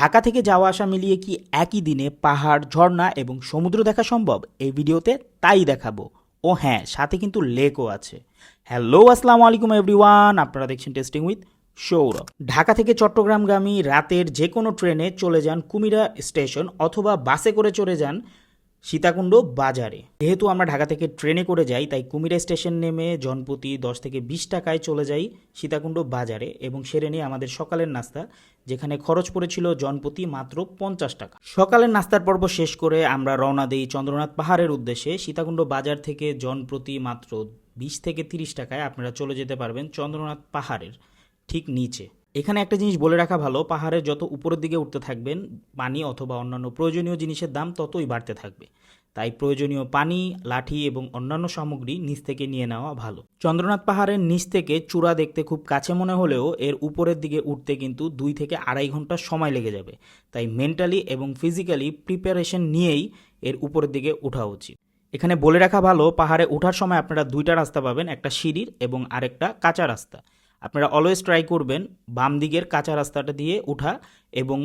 ঢাকা থেকে যাওয়া আসা মিলিয়ে কি একই দিনে পাহাড়, ঝর্ণা এবং সমুদ্র দেখা সম্ভব? এই ভিডিওতে তাই দেখাবো। ও হ্যাঁ, সাথে কিন্তু লেকও আছে। হ্যালো, আসসালামু আলাইকুম এভরিওয়ান, আপনারা দেখছেন টেস্টিং উইথ সৌরভ। ঢাকা থেকে চট্টগ্রামগামী রাতের যে কোনো ট্রেনে চলে যান কুমিরা স্টেশন অথবা বাসে করে চলে যান সীতাকুণ্ড বাজারে। যেহেতু আমরা ঢাকা থেকে ট্রেনে করে যাই, তাই কুমিরা স্টেশন নেমে জনপ্রতি 10 থেকে 20 টাকায় চলে যাই সীতাকুণ্ড বাজারে এবং সেরে নিই আমাদের সকালের নাস্তা, যেখানে খরচ পড়েছিল জনপ্রতি মাত্র 50 টাকা। সকালের নাস্তার পর্ব শেষ করে আমরা রওনা দিই চন্দ্রনাথ পাহাড়ের উদ্দেশ্যে। সীতাকুণ্ড বাজার থেকে জনপ্রতি মাত্র 20 থেকে 30 টাকায় আপনারা চলে যেতে পারবেন চন্দ্রনাথ পাহাড়ের ঠিক নিচে। এখানে একটা জিনিস বলে রাখা ভালো, পাহাড়ের যত উপরের দিকে উঠতে থাকবেন পানি অথবা অন্যান্য প্রয়োজনীয় জিনিসের দাম ততই বাড়তে থাকবে, তাই প্রয়োজনীয় পানি, লাঠি এবং অন্যান্য সামগ্রী নিচ থেকে নিয়ে নেওয়া ভালো। চন্দ্রনাথ পাহাড়ের নিচ থেকে চূড়া দেখতে খুব কাছে মনে হলেও এর উপরের দিকে উঠতে কিন্তু 2 থেকে 2.5 ঘন্টা সময় লেগে যাবে, তাই মেন্টালি এবং ফিজিক্যালি প্রিপারেশন নিয়েই এর উপরের দিকে ওঠা উচিত। এখানে বলে রাখা ভালো, পাহাড়ে ওঠার সময় আপনারা 2টা রাস্তা পাবেন, একটা সিঁড়ির এবং আরেকটা কাঁচা রাস্তা। আপনারা অলওয়েজ ট্রাই করবেন বাম দিকের কাঁচা রাস্তাটা দিয়ে ওঠা এবং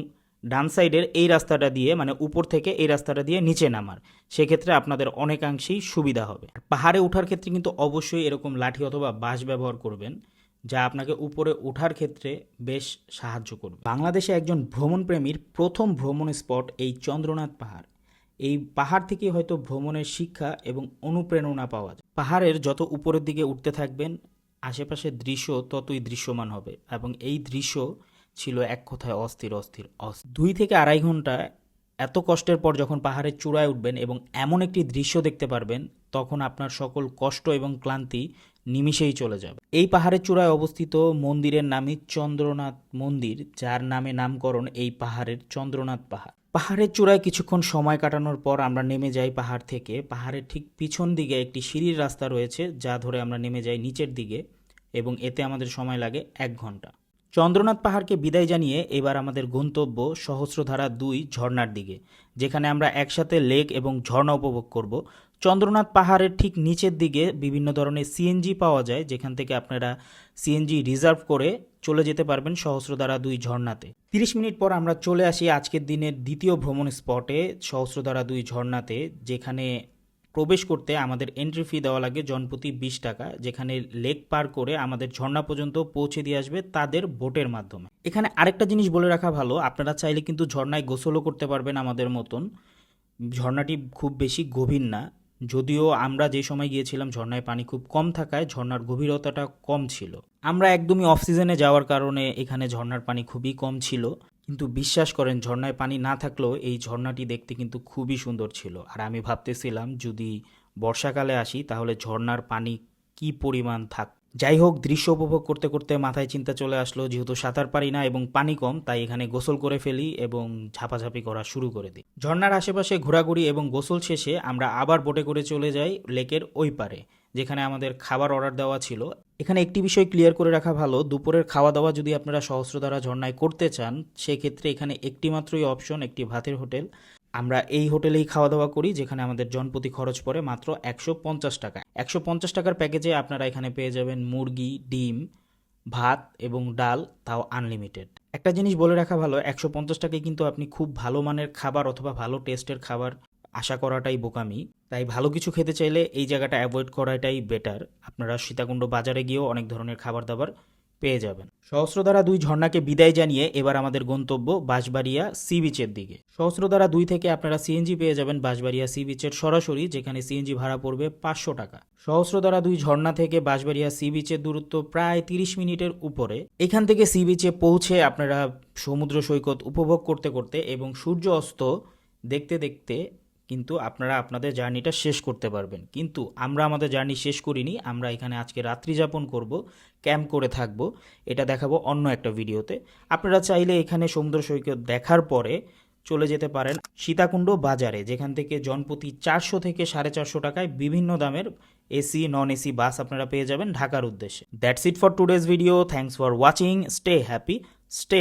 ডান সাইডের এই রাস্তাটা দিয়ে, মানে উপর থেকে এই রাস্তাটা দিয়ে নিচে নামার। সেক্ষেত্রে আপনাদের অনেকাংশেই সুবিধা হবে। পাহাড়ে ওঠার ক্ষেত্রে কিন্তু অবশ্যই এরকম লাঠি অথবা বাঁশ ব্যবহার করবেন, যা আপনাকে উপরে ওঠার ক্ষেত্রে বেশ সাহায্য করবে। বাংলাদেশে একজন ভ্রমণপ্রেমীর প্রথম ভ্রমণ স্পট এই চন্দ্রনাথ পাহাড়। এই পাহাড় থেকে হয়তো ভ্রমণের শিক্ষা এবং অনুপ্রেরণা পাওয়া যায়। পাহাড়ের যত উপরের দিকে উঠতে থাকবেন, আশেপাশের দৃশ্য ততই দৃশ্যমান হবে এবং এই দৃশ্য ছিল এক কথায় অস্থির অস্থির অস্থির। 2 থেকে 2.5 ঘন্টা এত কষ্টের পর যখন পাহাড়ের চূড়ায় উঠবেন এবং এমন একটি দৃশ্য দেখতে পারবেন, তখন আপনার সকল কষ্ট এবং ক্লান্তি নিমিষেই চলে যাবে। এই পাহাড়ের চূড়ায় অবস্থিত মন্দিরের নামই চন্দ্রনাথ মন্দির, যার নামে নামকরণ এই পাহাড়ের চন্দ্রনাথ পাহাড়। পাহাড়ের চূড়ায় কিছুক্ষণ সময় কাটানোর পর আমরা নেমে যাই পাহাড় থেকে। পাহাড়ের ঠিক পিছন দিকে একটি সিঁড়ির রাস্তা রয়েছে, যা ধরে আমরা নেমে যাই নিচের দিকে এবং এতে আমাদের সময় লাগে 1 ঘন্টা। চন্দ্রনাথ পাহাড়কে বিদায় জানিয়ে এবার আমাদের গন্তব্য সহস্রধারা 2 ঝর্ণার দিকে, যেখানে আমরা একসাথে লেক এবং ঝর্ণা উপভোগ করব। চন্দ্রনাথ পাহাড়ের ঠিক নিচের দিকে বিভিন্ন ধরনের সিএনজি পাওয়া যায়, যেখান থেকে আপনারা সিএনজি রিজার্ভ করে চলে যেতে পারবেন সহস্রধারা 2 ঝর্ণাতে। 30 মিনিট পর আমরা চলে আসি আজকের দিনের দ্বিতীয় ভ্রমণ স্পটে সহস্রধারা 2 ঝর্ণাতে, যেখানে প্রবেশ করতে আমাদের এন্ট্রি ফি দেওয়া লাগে জনপ্রতি 20 টাকা, যেখানে লেক পার করে আমাদের ঝর্ণা পর্যন্ত পৌঁছে দিয়ে আসবে তাদের বোটের মাধ্যমে। এখানে আরেকটা জিনিস বলে রাখা ভালো, আপনারা চাইলে কিন্তু ঝর্ণায় গোসলও করতে পারবেন আমাদের মতন। ঝর্ণাটি খুব বেশি গভীর না, যদিও আমরা যে সময় গিয়েছিলাম ঝর্ণায় পানি খুব কম থাকায় ঝর্ণার গভীরতাটা কম ছিল। আমরা একদমই অফ সিজনে যাওয়ার কারণে এখানে ঝর্ণার পানি খুবই কম ছিল, কিন্তু বিশ্বাস করেন ঝর্ণায় পানি না থাকলেও এই ঝর্ণাটি দেখতে কিন্তু খুবই সুন্দর ছিল। আর আমি ভাবতেছিলাম যদি বর্ষাকালে আসি তাহলে ঝর্ণার পানি কি পরিমাণ থাক। যাই হোক, দৃশ্য উপভোগ করতে করতে মাথায় চিন্তা চলে আসলো, যেহেতু সাঁতার পারি না এবং পানি কম, তাই এখানে গোসল করে ফেলি এবং ঝাপাঝাপি করা শুরু করে দিই। ঝর্ণার আশেপাশে ঘোরাঘুরি এবং গোসল শেষে আমরা আবার বোটে করে চলে যাই লেকের ওই পারে, যেখানে আমাদের খাবার অর্ডার দেওয়া ছিল। এখানে একটি বিষয় ক্লিয়ার করে রাখা ভালো, দুপুরের খাওয়া দাওয়া যদি আপনারা সহস্রধারা ঝর্ণায় করতে চান, সেক্ষেত্রে এখানে একটি মাত্রই অপশন, একটি ভাতের হোটেল। আমরা এই হোটেলেই খাওয়া দাওয়া করি, যেখানে আমাদের জনপ্রতি খরচ পড়ে মাত্র 150 টাকা। 150 টাকার প্যাকেজে আপনারা এখানে পেয়ে যাবেন মুরগি, ডিম, ভাত এবং ডাল, তাও আনলিমিটেড। একটা জিনিস বলে রাখা ভালো, 150 টাকায় কিন্তু আপনি খুব ভালো মানের খাবার অথবা ভালো টেস্টের খাবার আশা করাটাই বোকামি, তাই ভালো কিছু খেতে চাইলে এই জায়গাটা অ্যাভয়েড করাটাই বেটার। আপনারা সীতাকুণ্ড বাজারে গিয়েও অনেক ধরনের খাবার দাবার পেয়ে যাবেন। সহস্রধারা 2 ঝর্ণাকে বিদায় জানিয়ে এবার আমাদের গন্তব্য বাঁশবাড়িয়া সি বিচের দিকে। সহস্রধারা 2 থেকে আপনারা সিএনজি পেয়ে যাবেন বাঁশবাড়িয়া সি বিচের সরাসরি, যেখানে সিএনজি ভাড়া পড়বে 500 টাকা। সহস্রধারা 2 ঝর্ণা থেকে বাঁশবাড়িয়া সি বিচের দূরত্ব প্রায় 30 মিনিটের উপরে। এখান থেকে সি বিচে পৌঁছে আপনারা সমুদ্র সৈকত উপভোগ করতে করতে এবং সূর্য অস্ত দেখতে দেখতে কিন্তু আপনারা আপনাদের জার্নিটা শেষ করতে পারবেন। কিন্তু আমরা আমাদের জার্নি শেষ করিনি, আমরা এখানে আজকে রাত্রি যাপন করব, ক্যাম্প করে থাকব, এটা দেখাবো অন্য একটা ভিডিওতে। আপনারা চাইলে এখানে সমুদ্র সৈকত দেখার পরে চলে যেতে পারেন সীতাকুণ্ড বাজারে, যেখান থেকে জনপ্রতি 400 থেকে 450 টাকায় বিভিন্ন দামের এসি নন এসি বাস আপনারা পেয়ে যাবেন ঢাকার উদ্দেশ্যে। That's it for today's video. Thanks for watching. Stay happy, stay